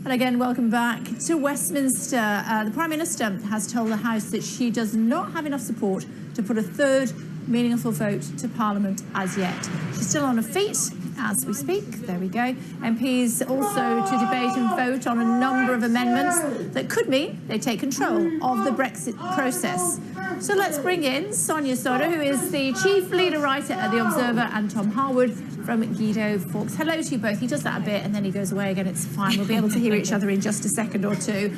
And again, welcome back to Westminster. The Prime Minister has told the House that she does not have enough support to put a third meaningful vote to Parliament as yet. She's still on her feet as we speak. There we go. MPs also to debate and vote on a number of amendments that could mean they take control of the Brexit process. So let's bring in Sonia Sodha, who is the chief leader writer at The Observer, and Tom Harwood from Guido Fawkes. Hello to you both. He does that a bit and then he goes away again. It's fine. We'll be able to hear each other in just a second or two.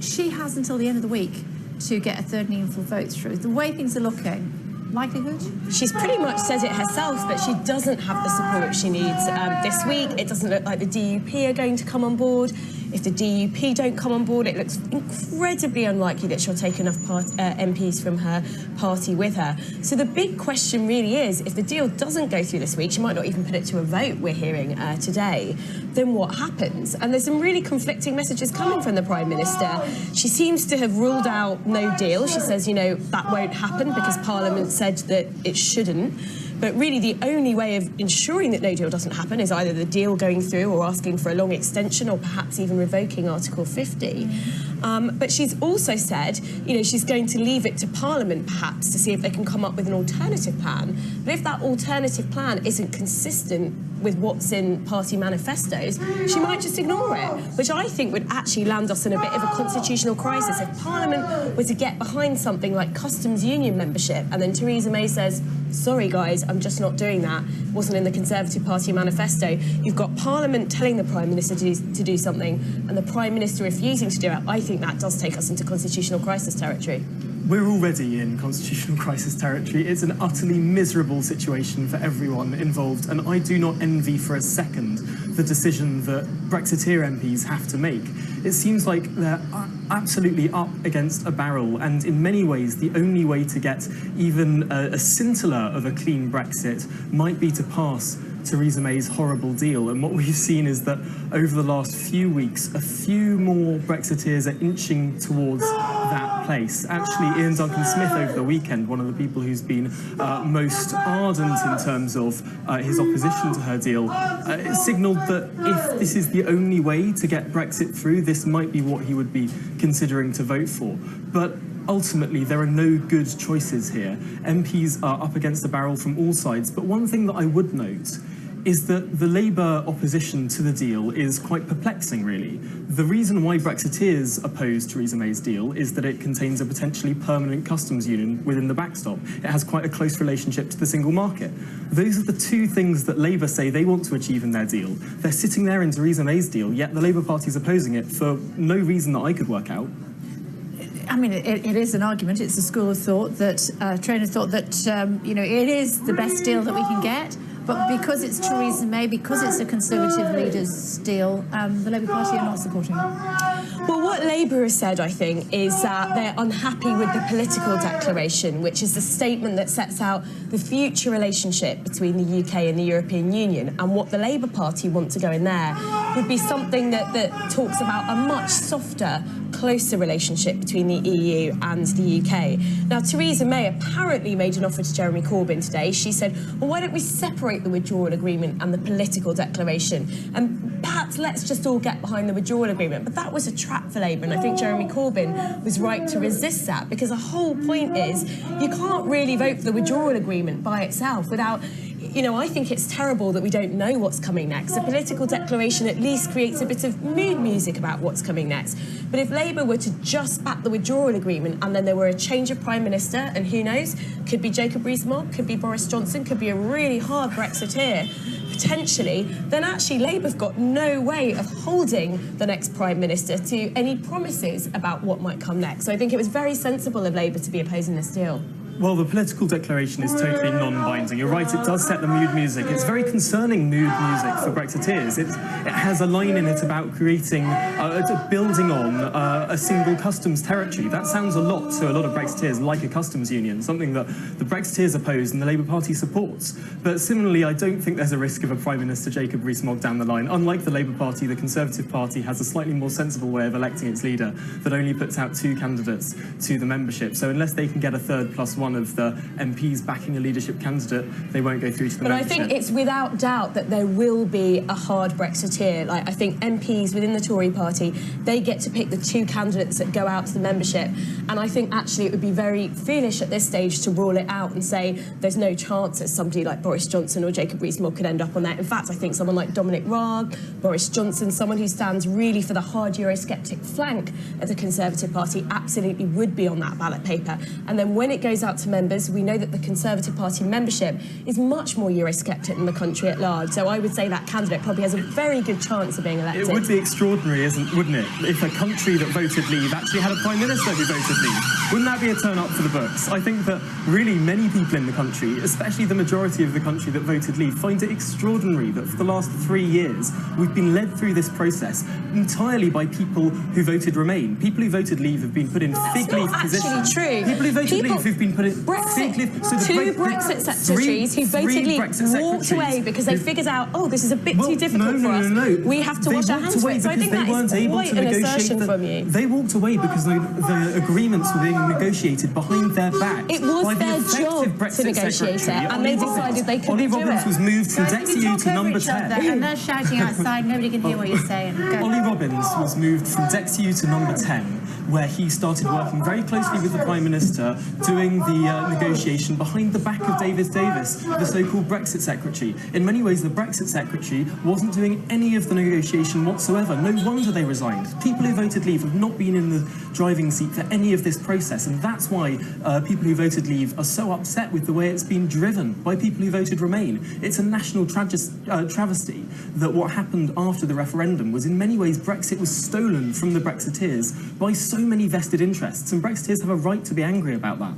She has until the end of the week to get a third meaningful vote through. The way things are looking, likelihood? She's pretty much said it herself, but she doesn't have the support she needs this week. It doesn't look like the DUP are going to come on board. If the DUP don't come on board, it looks incredibly unlikely that she'll take enough MPs from her party with her. So the big question really is, if the deal doesn't go through this week, she might not even put it to a vote, we're hearing today, then what happens? And there's some really conflicting messages coming from the Prime Minister. She seems to have ruled out no deal. She says, you know, that won't happen because Parliament said that it shouldn't. But really the only way of ensuring that no deal doesn't happen is either the deal going through or asking for a long extension or perhaps even revoking Article 50. But she's also said, you know, she's going to leave it to Parliament perhaps to see if they can come up with an alternative plan. But if that alternative plan isn't consistent with what's in party manifestos, she might just ignore it, which I think would actually land us in a bit of a constitutional crisis. If Parliament were to get behind something like customs union membership and then Theresa May says, sorry guys, I'm just not doing that, wasn't in the Conservative Party manifesto, you've got Parliament telling the Prime Minister to do something and the Prime Minister refusing to do it, I think that does take us into constitutional crisis territory. We're already in constitutional crisis territory. It's an utterly miserable situation for everyone involved, and I do not envy for a second the decision that Brexiteer MPs have to make. It seems like they're absolutely up against a barrel, and in many ways the only way to get even a scintilla of a clean Brexit might be to pass Theresa May's horrible deal. And what we've seen is that over the last few weeks, a few more Brexiteers are inching towards that place. Actually, Ian Duncan Smith over the weekend, one of the people who's been most ardent in terms of his opposition to her deal, signalled that if this is the only way to get Brexit through, this might be what he would be considering to vote for. But ultimately, there are no good choices here. MPs are up against the barrel from all sides. But one thing that I would note is that the Labour opposition to the deal is quite perplexing, really. The reason why Brexiteers oppose Theresa May's deal is that it contains a potentially permanent customs union within the backstop. It has quite a close relationship to the single market. Those are the two things that Labour say they want to achieve in their deal. They're sitting there in Theresa May's deal, yet the Labour Party is opposing it for no reason that I could work out. I mean, it is an argument. It's a school of thought that train of thought that you know, it is the best deal that we can get. But because it's Theresa May, because it's a Conservative leader's deal, the Labour Party are not supporting it. Well, what Labour has said, I think, is that they're unhappy with the political declaration, which is the statement that sets out the future relationship between the UK and the European Union. And what the Labour Party want to go in there would be something that talks about a much softer, closer relationship between the EU and the UK. Now, Theresa May apparently made an offer to Jeremy Corbyn today. She said, well, why don't we separate the withdrawal agreement and the political declaration? And perhaps let's just all get behind the withdrawal agreement. But that was a trap for Labour, and I think Jeremy Corbyn was right to resist that, because the whole point is you can't really vote for the withdrawal agreement by itself without... You know, I think it's terrible that we don't know what's coming next. A political declaration at least creates a bit of mood music about what's coming next. But if Labour were to just back the withdrawal agreement and then there were a change of Prime Minister, and who knows, could be Jacob Rees-Mogg, could be Boris Johnson, could be a really hard Brexiteer, potentially, then actually Labour've got no way of holding the next Prime Minister to any promises about what might come next. So I think it was very sensible of Labour to be opposing this deal. Well, the political declaration is totally non-binding. You're right, it does set the mood music. It's very concerning mood music for Brexiteers. It has a line in it about creating, building on a single customs territory. That sounds a lot to a lot of Brexiteers like a customs union, something that the Brexiteers oppose and the Labour Party supports. But similarly, I don't think there's a risk of a Prime Minister Jacob Rees-Mogg down the line. Unlike the Labour Party, the Conservative Party has a slightly more sensible way of electing its leader that only puts out 2 candidates to the membership. So unless they can get a third plus one one of the MPs backing a leadership candidate, they won't go through to the membership. But I think it's without doubt that there will be a hard Brexiteer. Like, I think MPs within the Tory party, they get to pick the 2 candidates that go out to the membership. And I think actually it would be very foolish at this stage to rule it out and say there's no chance that somebody like Boris Johnson or Jacob Rees-Mogg could end up on that. In fact, I think someone like Dominic Raab, Boris Johnson, someone who stands really for the hard Eurosceptic flank of the Conservative Party, absolutely would be on that ballot paper. And then when it goes out to members, we know that the Conservative Party membership is much more Eurosceptic than the country at large. So I would say that candidate probably has a very good chance of being elected. It would be extraordinary, wouldn't it, if a country that voted leave actually had a Prime Minister who voted leave? Wouldn't that be a turn up for the books? I think that really many people in the country, especially the majority of the country that voted leave, find it extraordinary that for the last 3 years we've been led through this process entirely by people who voted Remain. People who voted leave have been put in fig leaf positions. That's not actually true. People who voted leave have been put in fig leaf. So two Brexit secretaries who voted leave walked away because they figured out, oh, this is a bit too difficult for us. No. We have to wash our hands of it. So I think that is quite an assertion from you. They walked away because the agreements were being negotiated behind their backs. It was their job to negotiate it, and they decided they couldn't do it. Ollie Robbins was moved from DexEU to number 10. And they're shouting outside, nobody can hear what you're saying. Ollie Robbins was moved from DexEU to number 10, where he started working very closely with the Prime Minister, doing the negotiation behind the back of David Davis, the so-called Brexit Secretary. In many ways, the Brexit Secretary wasn't doing any of the negotiation whatsoever. No wonder they resigned. People who voted leave have not been in the driving seat for any of this process, and that's why people who voted leave are so upset with the way it's been driven by people who voted Remain. It's a national travesty that what happened after the referendum was in many ways Brexit was stolen from the Brexiteers by so many vested interests, and Brexiteers have a right to be angry about that.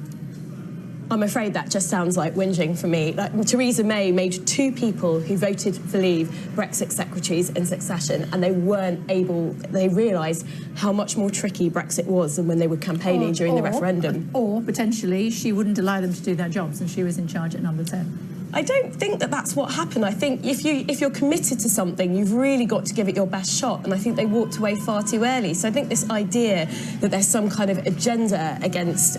I'm afraid that just sounds like whinging for me. Like, Theresa May made 2 people who voted for leave Brexit secretaries in succession, and they weren't able, they realised how much more tricky Brexit was than when they were campaigning during the referendum. Or, potentially, she wouldn't allow them to do their jobs and she was in charge at number 10. I don't think that that's what happened. I think if you're committed to something, you've really got to give it your best shot, and I think they walked away far too early. So I think this idea that there's some kind of agenda against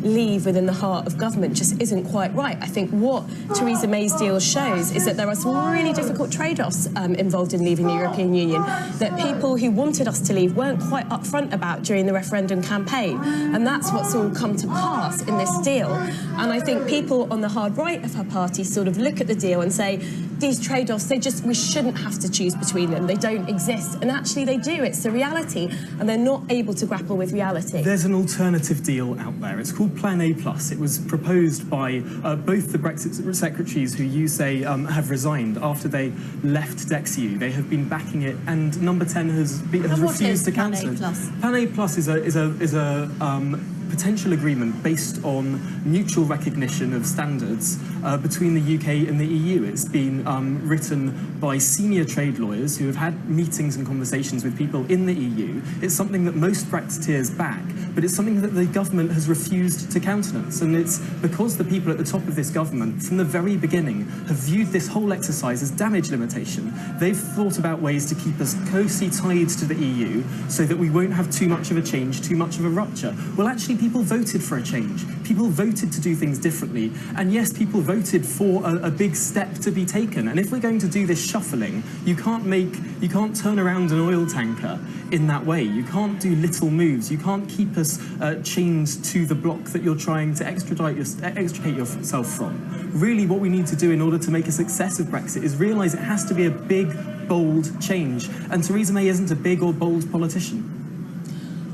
leave within the heart of government just isn't quite right. I think what Theresa May's deal shows is that there are some really difficult trade-offs involved in leaving the European Union that people who wanted us to leave weren't quite upfront about during the referendum campaign, and that's what's all come to pass in this deal. And I think people on the hard right of her party sort of look at the deal and say, these trade-offs, we shouldn't have to choose between them. They don't exist. And actually they do. It's the reality. And they're not able to grapple with reality. There's an alternative deal out there. It's called Plan A+. It was proposed by both the Brexit secretaries who you say have resigned after they left DexEU. They have been backing it, and number 10 has refused to cancel it. Plan A+ is a potential agreement based on mutual recognition of standards between the UK and the EU. It's been written by senior trade lawyers who have had meetings and conversations with people in the EU. It's something that most Brexiteers back, but it's something that the government has refused to countenance. And it's because the people at the top of this government, from the very beginning, have viewed this whole exercise as damage limitation. They've thought about ways to keep us closely tied to the EU so that we won't have too much of a change, too much of a rupture. Well, actually, people voted for a change. People voted to do things differently. And yes, people voted for a big step to be taken. And if we're going to do this shuffling, you can't turn around an oil tanker in that way. You can't do little moves. You can't keep us chained to the block that you're trying to extricate yourself from. Really, what we need to do in order to make a success of Brexit is realise it has to be a big, bold change. And Theresa May isn't a big or bold politician.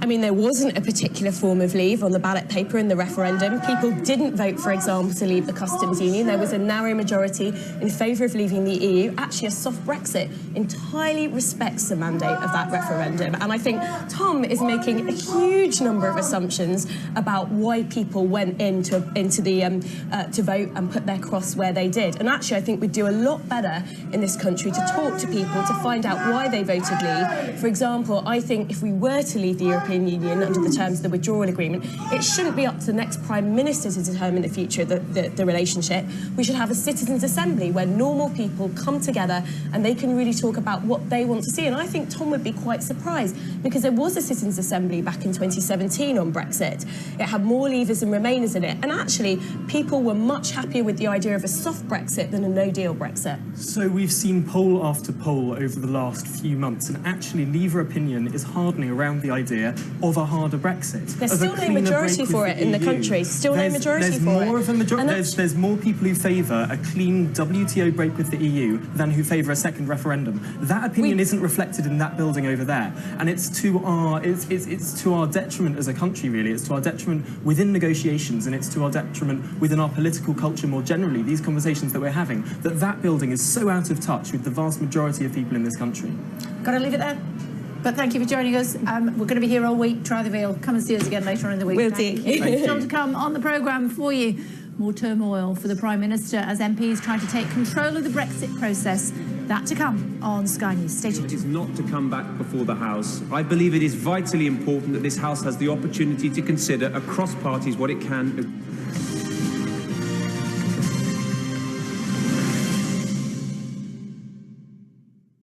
I mean, there wasn't a particular form of leave on the ballot paper in the referendum. People didn't vote, for example, to leave the customs union. There was a narrow majority in favour of leaving the EU. Actually, a soft Brexit entirely respects the mandate of that referendum. And I think Tom is making a huge number of assumptions about why people went to vote and put their cross where they did. And actually, I think we'd do a lot better in this country to talk to people to find out why they voted leave. For example, I think if we were to leave the European European Union under the terms of the withdrawal agreement. It shouldn't be up to the next Prime Minister to determine the future of the relationship. We should have a citizens' assembly where normal people come together and they can really talk about what they want to see. And I think Tom would be quite surprised, because there was a citizens' assembly back in 2017 on Brexit. It had more Leavers and Remainers in it. And actually, people were much happier with the idea of a soft Brexit than a no-deal Brexit. So we've seen poll after poll over the last few months, and actually Leaver opinion is hardening around the idea of a harder Brexit. There's still no majority for it in the country. Still no majority for it. There's more people who favour a clean WTO break with the EU than who favour a second referendum. That opinion isn't reflected in that building over there, and it's to our detriment as a country, really. It's to our detriment within negotiations, and it's to our detriment within our political culture more generally, these conversations that we're having, that building is so out of touch with the vast majority of people in this country. Got to leave it there. But thank you for joining us. We're going to be here all week. Try the veal. Come and see us again later on in the week. Will do. Still to come on the programme for you. More turmoil for the Prime Minister as MPs try to take control of the Brexit process. That to come on Sky News. Stay tuned. It is not to come back before the House. I believe it is vitally important that this House has the opportunity to consider across parties what it can